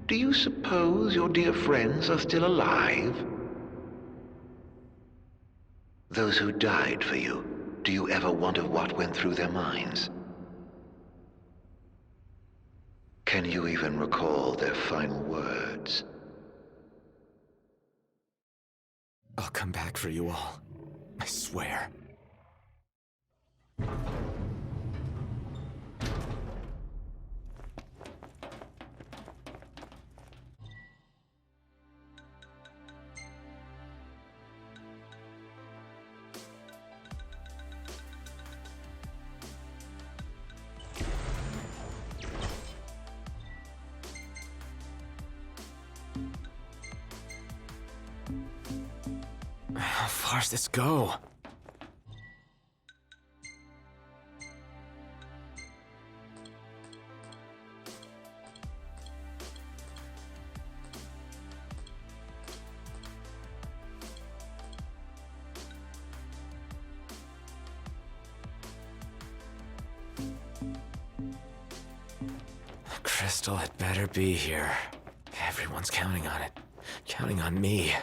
Do you suppose your dear friends are still alive? Those who died for you, do you ever wonder what went through their minds? Can you even recall their final words? I'll come back for you all. I swear. How far does this go? Crystal had better be here. Everyone's counting on it. Counting on me.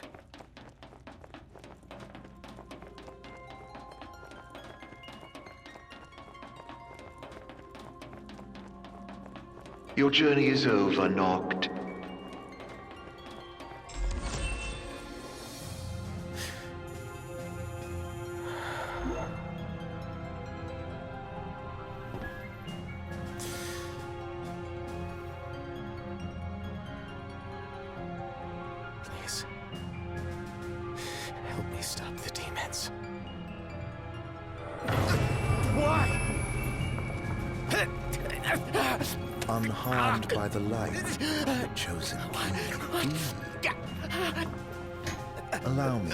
Your journey is over, Noct. Please. Help me stop the demons. Why? Unharmed by the light, the chosen king. Allow me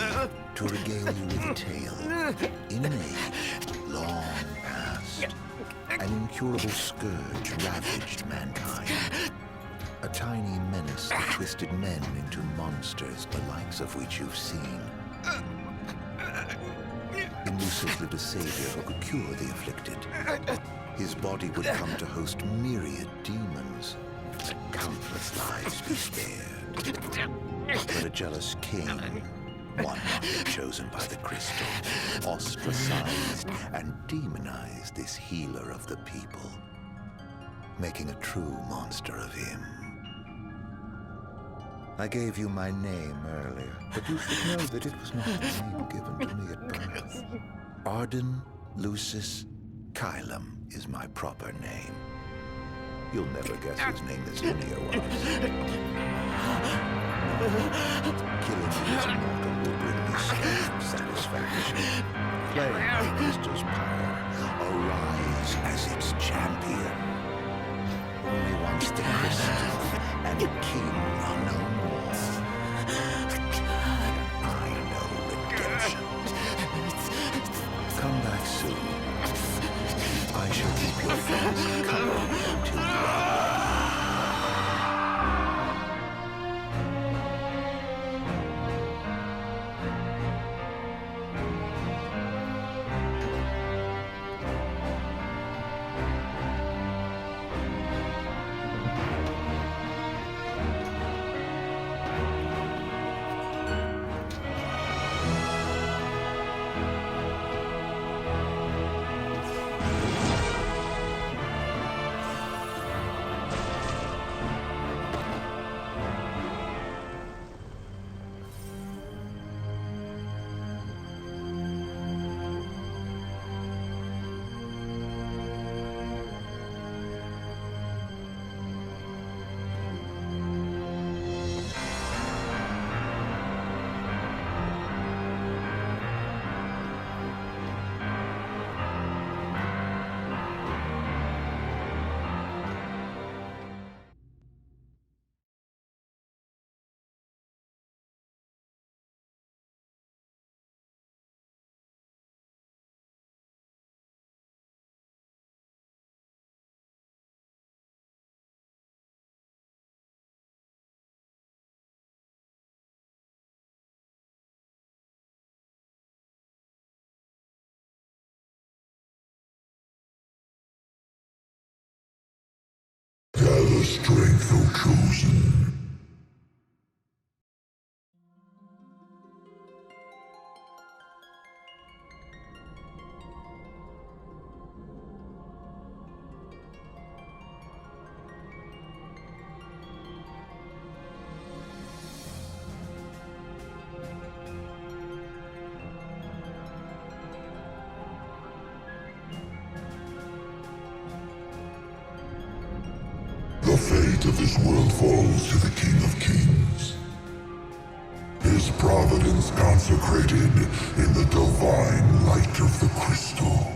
to regale you with a tale. In an age long past, an incurable scourge ravaged mankind. A tiny menace that twisted men into monsters, the likes of which you've seen. In Lucis lived a savior who could cure the afflicted. His body would come to host myriad demons. Countless lives be spared. But a jealous king, one not chosen by the crystal, ostracized and demonized this healer of the people, making a true monster of him. I gave you my name earlier, but you should know that it was not the name given to me at birth. Arden Lucis Kylum is my proper name. You'll never guess whose name this Linnea was. Killing you as a mortal will bring me some satisfaction. Playing my crystal's power, arise as its champion. Only once the crystal and the king are no more, I know redemption. Come back soon. I shall keep your friends company until you are. Gather strength, O chosen. fate of this world falls to the King of Kings. His providence consecrated in the divine light of the crystal.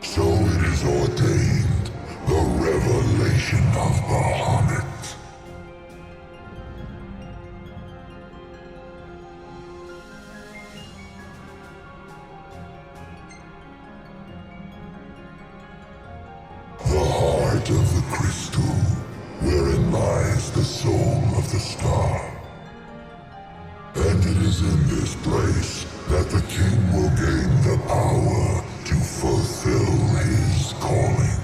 So it is ordained, the revelation of Bahamut. The heart of the crystal, wherein lies the soul of the star. And it is in this place that the king will gain the power to fulfill his calling.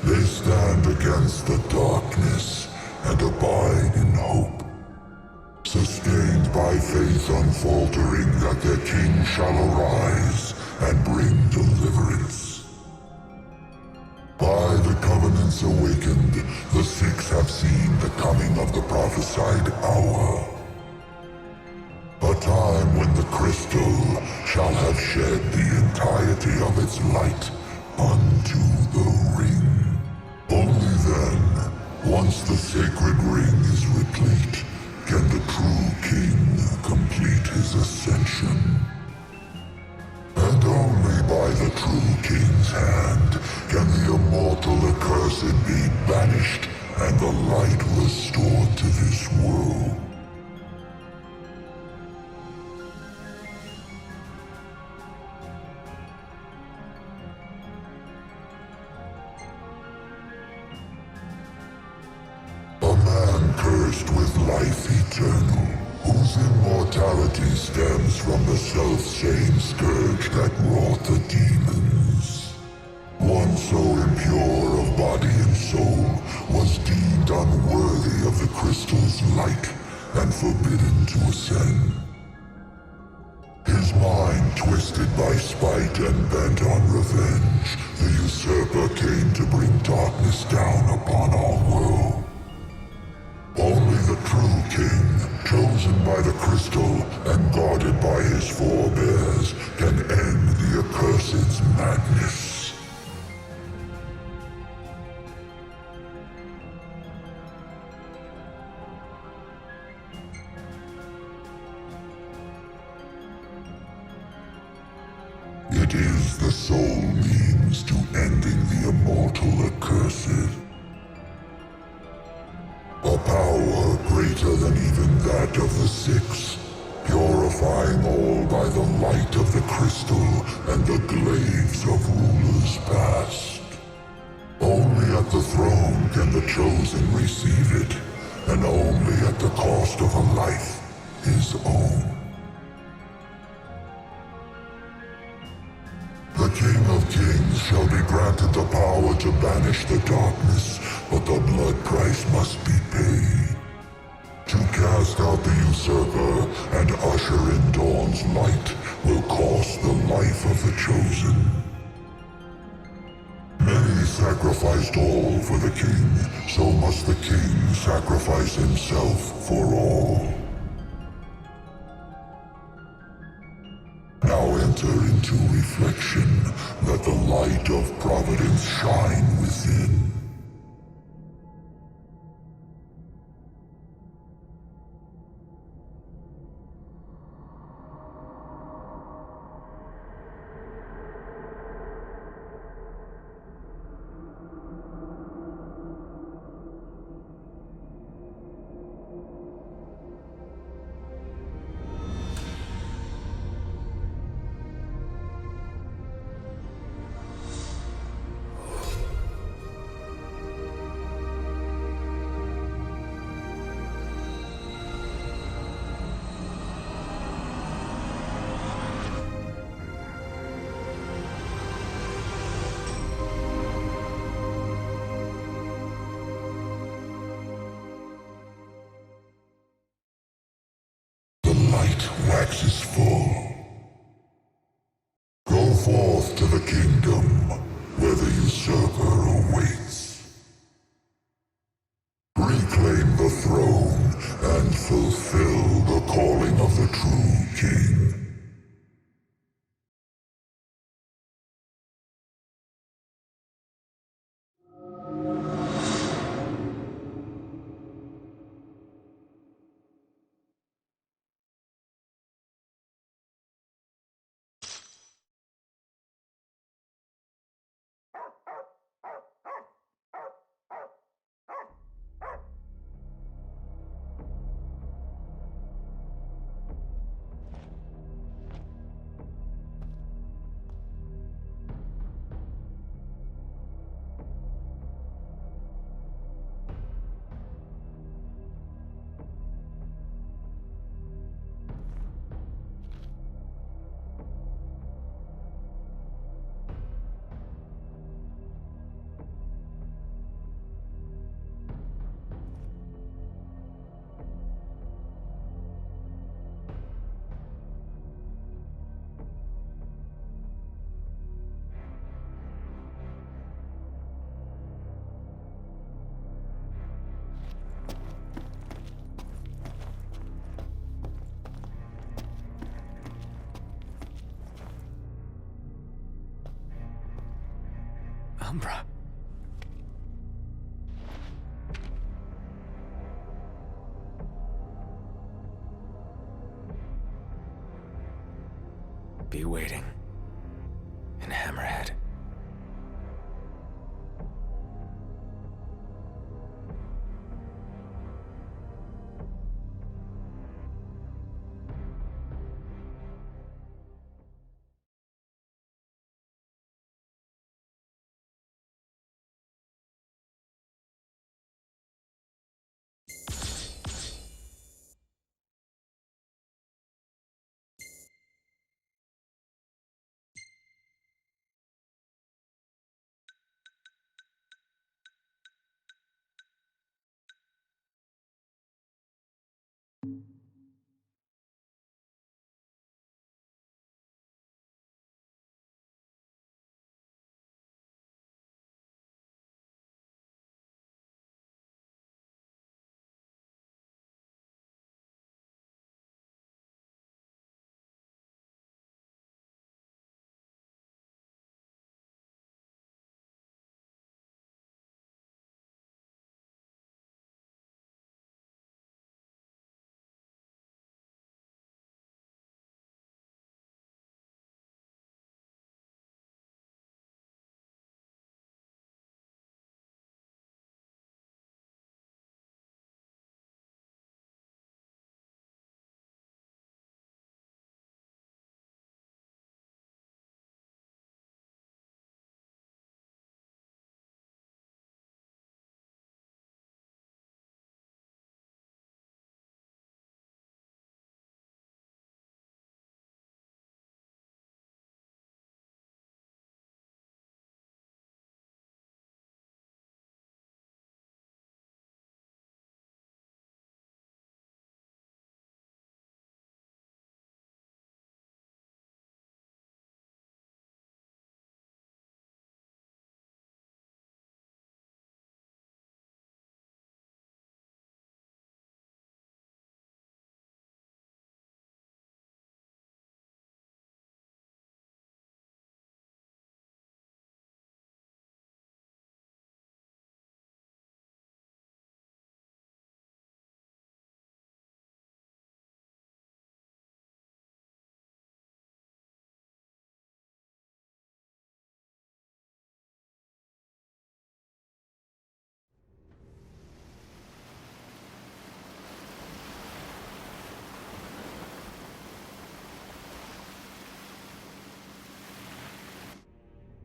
They stand against the darkness and abide in hope, sustained by faith unfaltering that their king shall arise and bring deliverance. By the covenants awakened, the six have seen the coming of the prophesied hour. A time when the crystal shall have shed the entirety of its light unto the ring. Only then, once the sacred ring is replete, can the true king complete his ascension. And only by the true king's hand can the immortal accursed be banished and the light restored to this world. A man cursed with life eternal, whose immortality stems from the self-same scourge that wrought the demons. One so impure of body and soul was deemed unworthy of the crystal's light and forbidden to ascend. His mind twisted by spite and bent on revenge, the usurper came to bring darkness down upon our world. Only the true king, chosen by the crystal and guarded by his forebears, can end the accursed's madness. It is the sole means to ending the immortal accursed. A power greater than even that of the Six, purifying all by the light of the crystal and the glaives of rulers past. Only at the throne can the chosen receive it, and only at the cost of a life his own. The King of Kings shall be granted the power to banish the darkness, but the blood price must be paid. To cast out the usurper and usher in dawn's light will cost the life of the chosen. Many sacrificed all for the king, so must the king sacrifice himself for all. Now enter into reflection, let the light of providence shine within. Waxes full. Go forth to the kingdom where the usurper awaits. Reclaim the throne and fulfill Umbra. Be waiting in Hammerhead.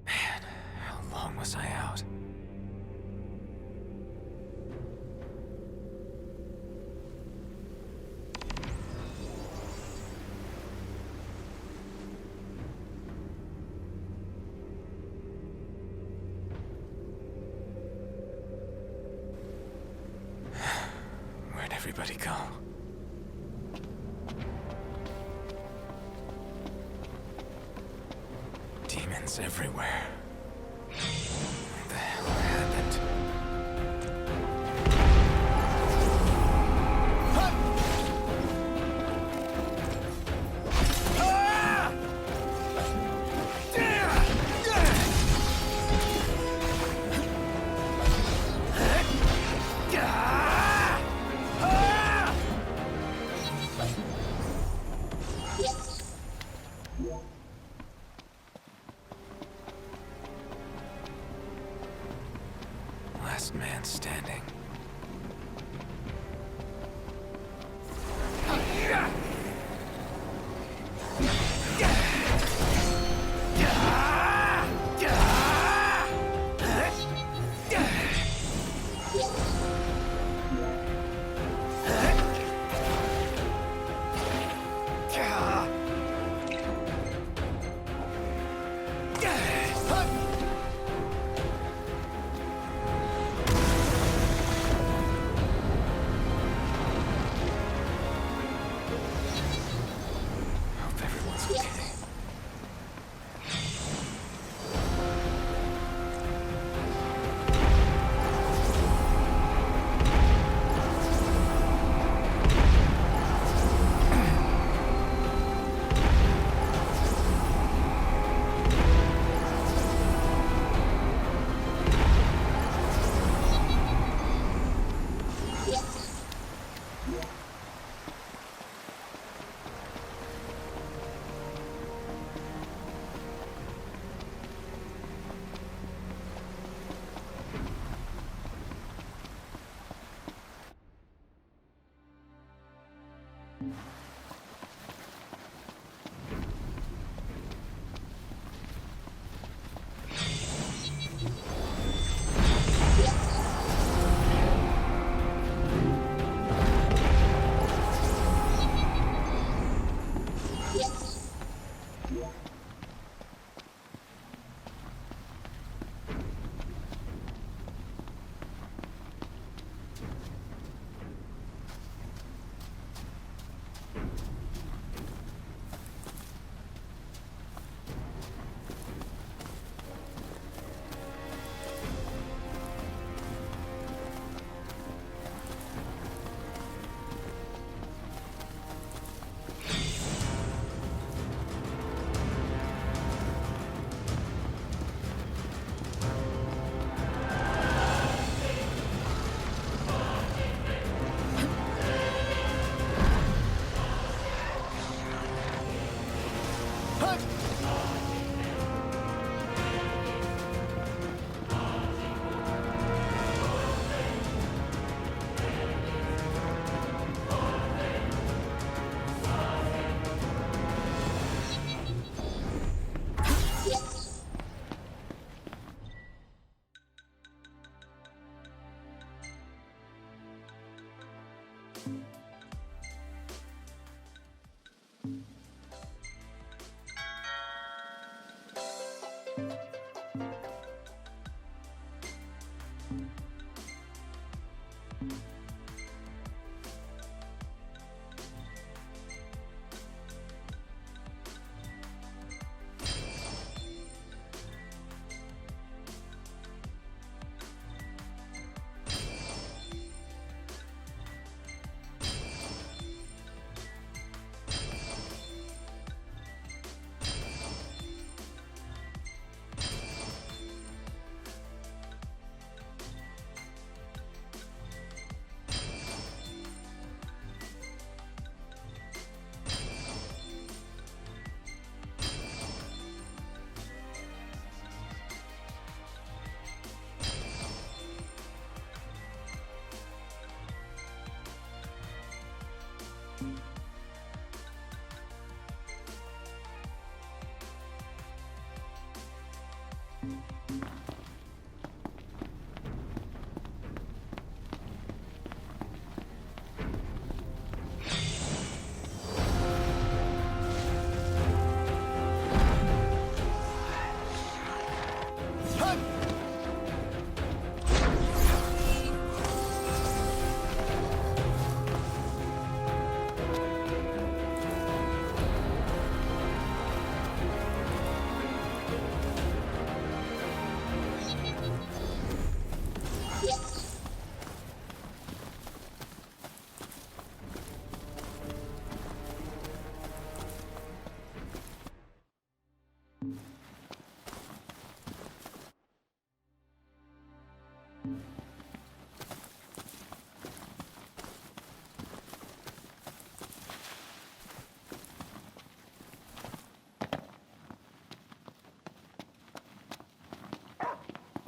Man, how long was I out? Where'd everybody go? Demons everywhere. What the hell happened? Last man standing.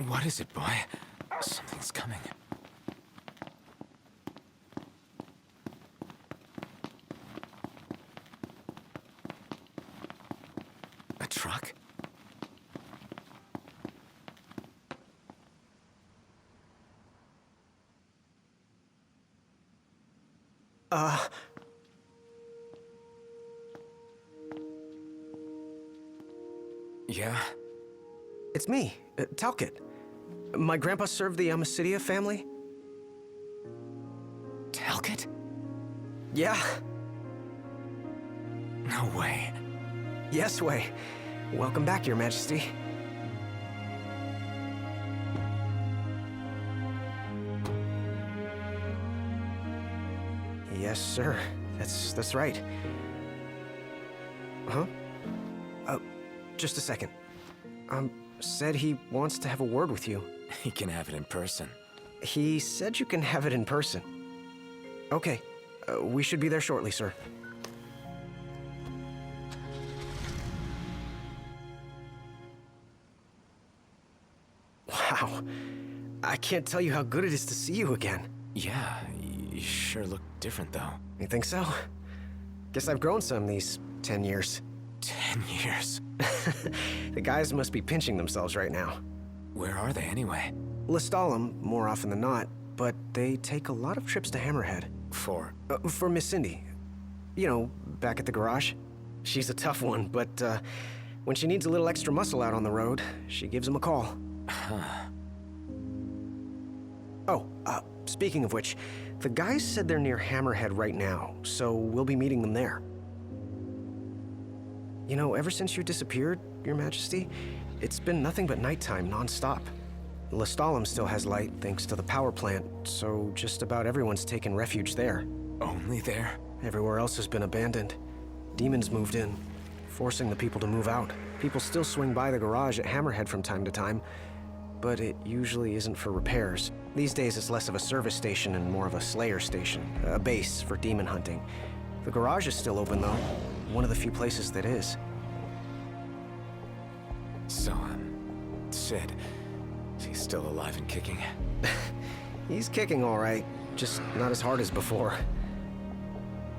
What is it, boy? Something's coming. A truck? Yeah? It's me, Talcott. My grandpa served the Amicidia family. Talcott? Yeah. No way. Yes way. Welcome back, Your Majesty. Yes, sir. That's right. Huh? Just a second. Said he wants to have a word with you. He can have it in person. He said you can have it in person. Okay. We should be there shortly, sir. Wow. I can't tell you how good it is to see you again. Yeah, you sure look different, though. You think so? Guess I've grown some these 10 years. 10 years. The guys must be pinching themselves right now. Where are they, anyway? Lestalem, more often than not, but they take a lot of trips to Hammerhead. For Miss Cindy. You know, back at the garage. She's a tough one, but when she needs a little extra muscle out on the road, she gives him a call. Huh. Oh, speaking of which, the guys said they're near Hammerhead right now, so we'll be meeting them there. You know, ever since you disappeared, Your Majesty, it's been nothing but nighttime non-stop. Lestalem still has light thanks to the power plant, so just about everyone's taken refuge there. Only there? Everywhere else has been abandoned. Demons moved in, forcing the people to move out. People still swing by the garage at Hammerhead from time to time, but it usually isn't for repairs. These days it's less of a service station and more of a slayer station, a base for demon hunting. The garage is still open though, one of the few places that is. So, Sid, is he still alive and kicking? He's kicking all right, just not as hard as before.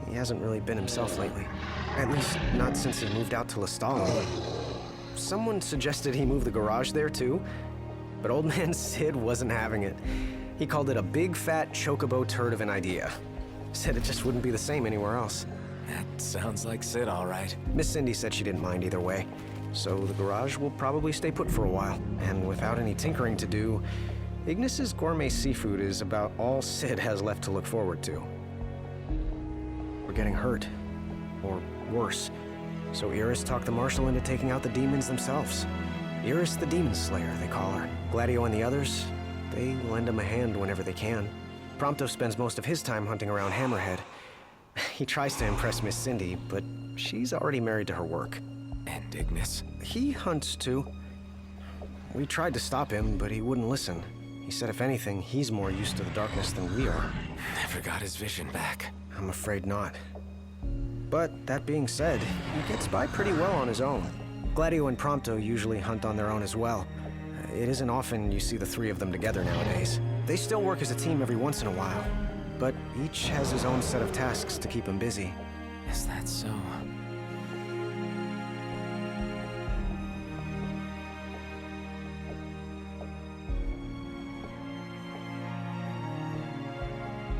He hasn't really been himself lately. At least, not since he moved out to Lestalem. Someone suggested he move the garage there too, but old man Sid wasn't having it. He called it a big fat chocobo turd of an idea. Said it just wouldn't be the same anywhere else. That sounds like Sid, all right. Miss Cindy said she didn't mind either way. So the garage will probably stay put for a while. And without any tinkering to do, Ignis's gourmet seafood is about all Sid has left to look forward to. We're getting hurt. Or worse. So Iris talked the Marshal into taking out the demons themselves. Iris the Demon Slayer, they call her. Gladio and the others, they lend him a hand whenever they can. Prompto spends most of his time hunting around Hammerhead. He tries to impress Miss Cindy, but she's already married to her work. And Ignis? He hunts too. We tried to stop him, but he wouldn't listen. He said if anything, he's more used to the darkness than we are. Never got his vision back. I'm afraid not. But that being said, he gets by pretty well on his own. Gladio and Prompto usually hunt on their own as well. It isn't often you see the three of them together nowadays. They still work as a team every once in a while, but each has his own set of tasks to keep him busy. Is that so?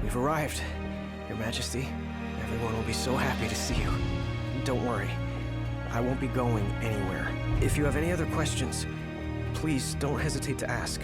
We've arrived, Your Majesty. Everyone will be so happy to see you. Don't worry, I won't be going anywhere. If you have any other questions, please don't hesitate to ask.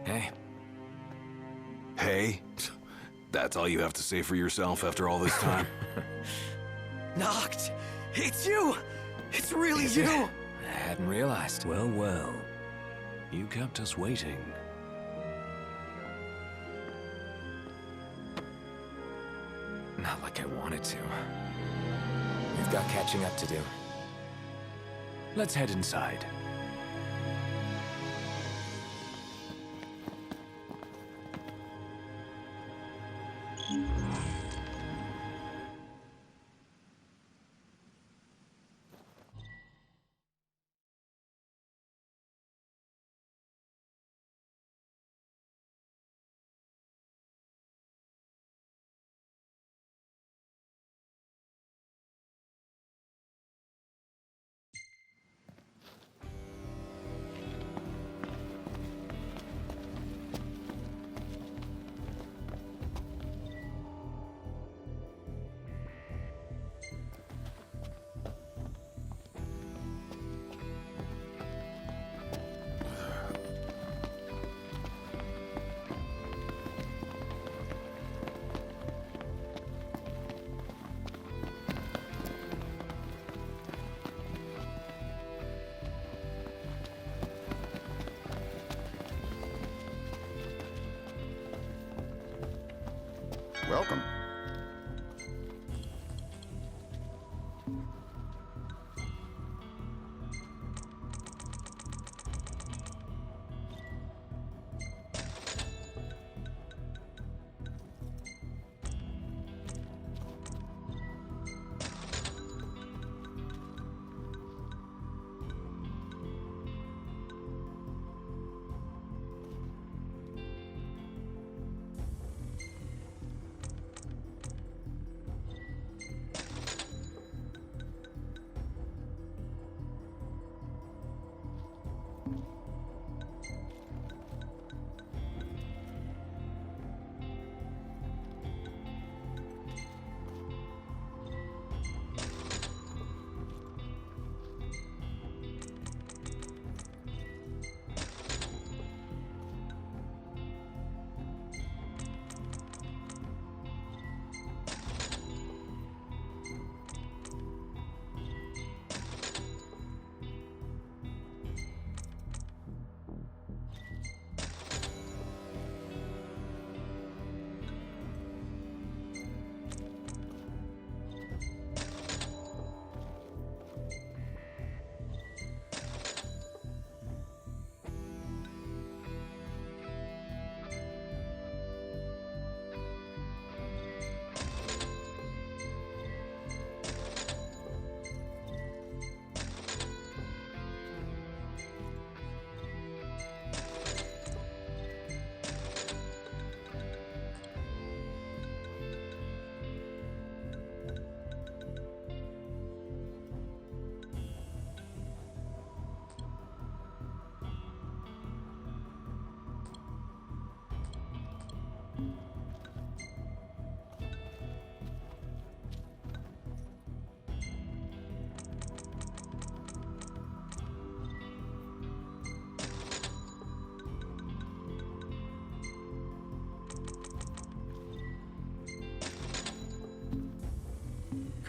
Hey. Hey? That's all you have to say for yourself after all this time? Noct! It's you! It's really you! I hadn't realized. Well, well. You kept us waiting. Not like I wanted to. We've got catching up to do. Let's head inside. Welcome.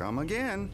Come again.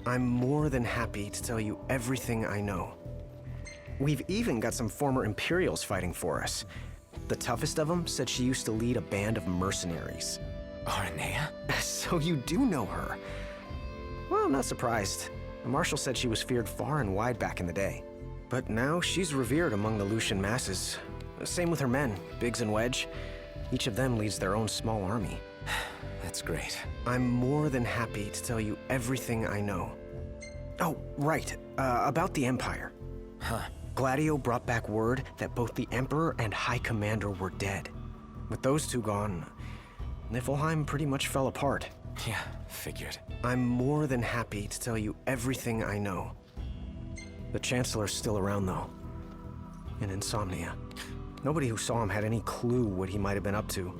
I'm more than happy to tell you everything I know. We've even got some former Imperials fighting for us. The toughest of them said she used to lead a band of mercenaries. Aranea? So you do know her. Well, I'm not surprised. The Marshal said she was feared far and wide back in the day. But now she's revered among the Lucian masses. Same with her men, Biggs and Wedge. Each of them leads their own small army. That's great. I'm more than happy to tell you everything I know. Oh, right. About the Empire. Huh. Gladio brought back word that both the Emperor and High Commander were dead. With those two gone, Niflheim pretty much fell apart. Yeah, figured. I'm more than happy to tell you everything I know. The Chancellor's still around, though. In Insomnia. Nobody who saw him had any clue what he might have been up to.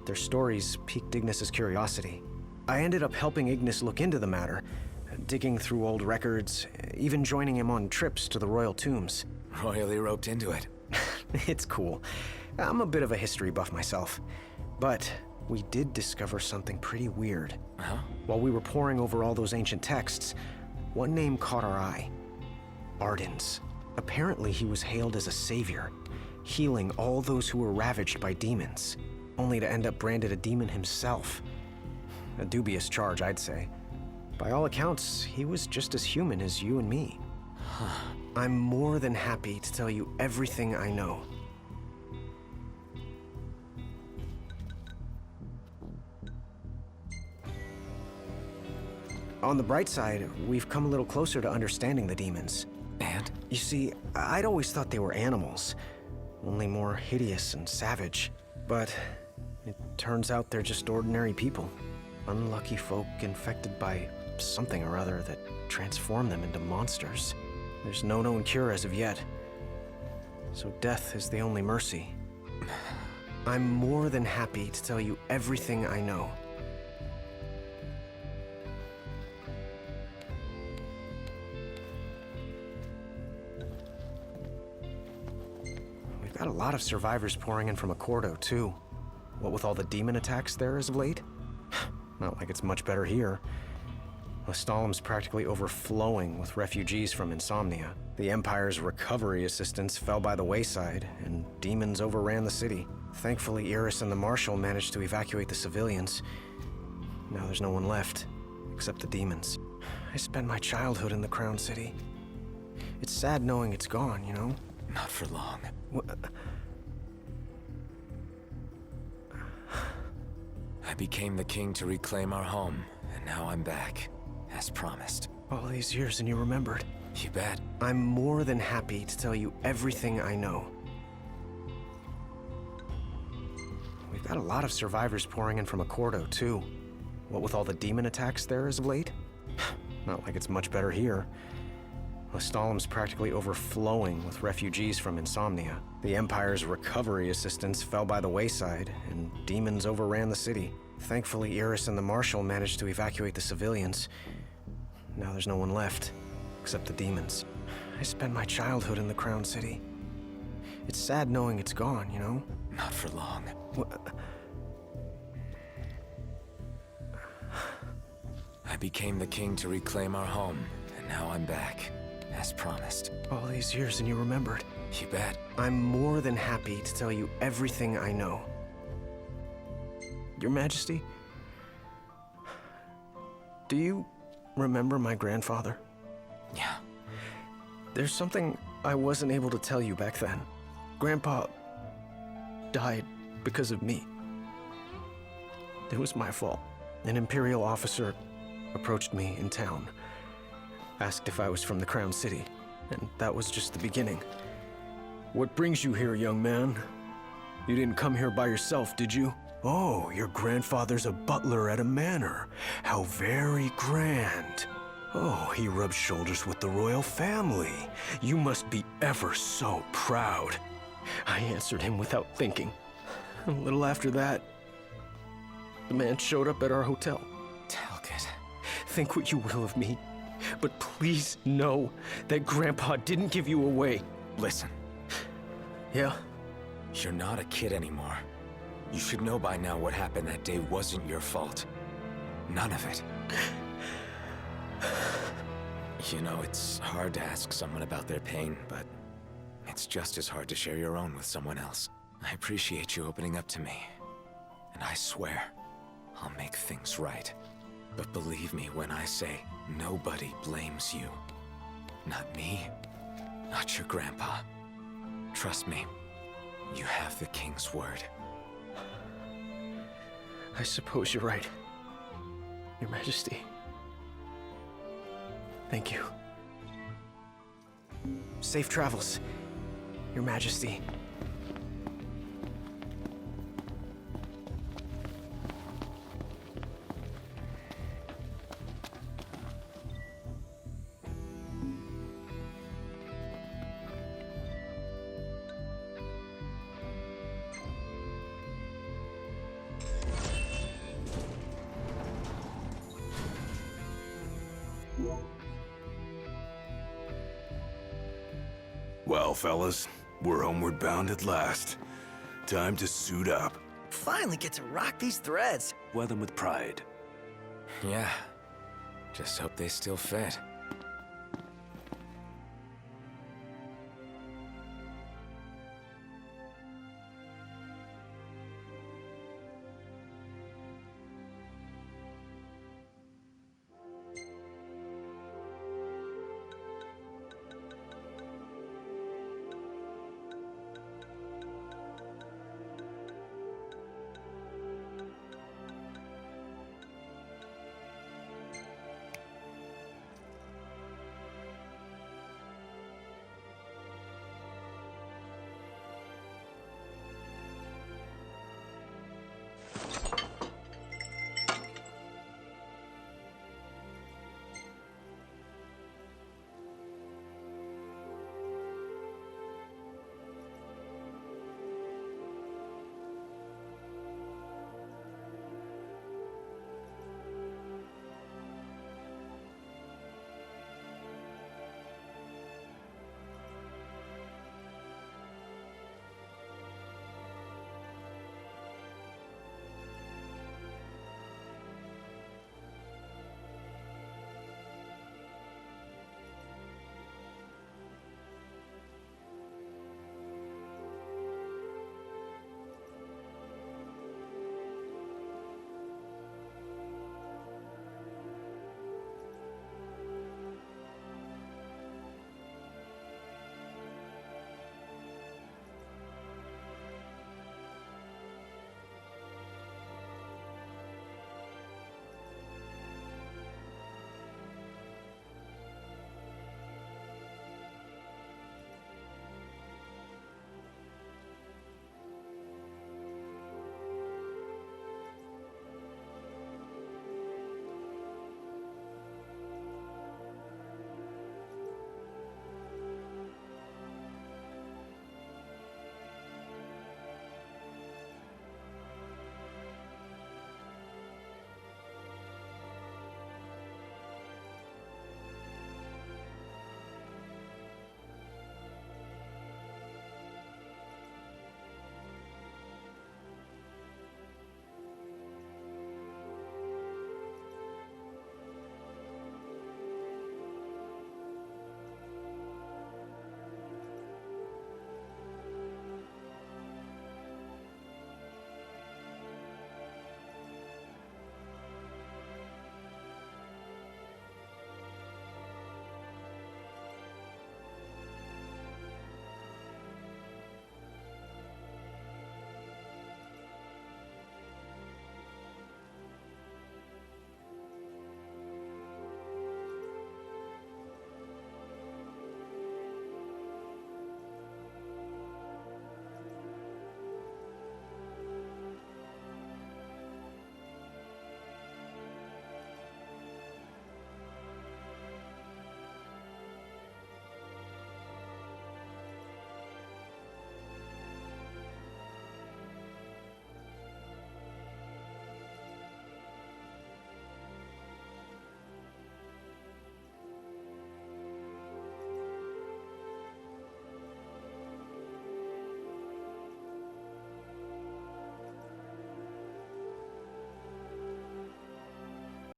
Their stories piqued Ignis's curiosity. I ended up helping Ignis look into the matter, digging through old records, even joining him on trips to the royal tombs. Royally roped into it. It's cool. I'm a bit of a history buff myself. But we did discover something pretty weird. Huh? While we were poring over all those ancient texts, one name caught our eye. Ardens. Apparently he was hailed as a savior, healing all those who were ravaged by demons, only to end up branded a demon himself. A dubious charge, I'd say. By all accounts, he was just as human as you and me. I'm more than happy to tell you everything I know. On the bright side, we've come a little closer to understanding the demons. And? You see, I'd always thought they were animals, only more hideous and savage. But it turns out they're just ordinary people. Unlucky folk infected by something or other that transformed them into monsters. There's no known cure as of yet. So death is the only mercy. I'm more than happy to tell you everything I know. We've got a lot of survivors pouring in from Accordo, too. What with all the demon attacks there as of late? Not like it's much better here. Stalem's practically overflowing with refugees from Insomnia. The Empire's recovery assistance fell by the wayside, and demons overran the city. Thankfully, Iris and the Marshal managed to evacuate the civilians. Now there's no one left, except the demons. I spent my childhood in the Crown City. It's sad knowing it's gone, you know? Not for long. I became the king to reclaim our home, and now I'm back, as promised. All these years and you remembered. You bet. I'm more than happy to tell you everything I know. We've got a lot of survivors pouring in from Accordo, too. What with all the demon attacks there as of late? Not like it's much better here. Stalem's practically overflowing with refugees from Insomnia. The Empire's recovery assistance fell by the wayside, and demons overran the city. Thankfully, Iris and the Marshal managed to evacuate the civilians. Now there's no one left, except the demons. I spent my childhood in the Crown City. It's sad knowing it's gone, you know? Not for long. I became the king to reclaim our home, and now I'm back, as promised. All these years and you remembered. You bet. I'm more than happy to tell you everything I know. Your Majesty, do you remember my grandfather? Yeah. There's something I wasn't able to tell you back then. Grandpa died because of me. It was my fault. An Imperial officer approached me in town, asked if I was from the Crown City, and that was just the beginning. What brings you here, young man? You didn't come here by yourself, did you? Oh, your grandfather's a butler at a manor. How very grand. Oh, he rubs shoulders with the royal family. You must be ever so proud. I answered him without thinking. A little after that, the man showed up at our hotel. Talcott. Think what you will of me, but please know that Grandpa didn't give you away. Listen, Yeah? you're not a kid anymore. You should know by now what happened that day wasn't your fault. None of it. You know, it's hard to ask someone about their pain, but it's just as hard to share your own with someone else. I appreciate you opening up to me, and I swear I'll make things right. But believe me when I say nobody blames you. Not me, not your grandpa. Trust me, you have the king's word. I suppose you're right, Your Majesty. Thank you. Safe travels, Your Majesty. Well, fellas, we're homeward bound at last. Time to suit up. Finally get to rock these threads. Wear them with pride. Yeah, just hope they still fit.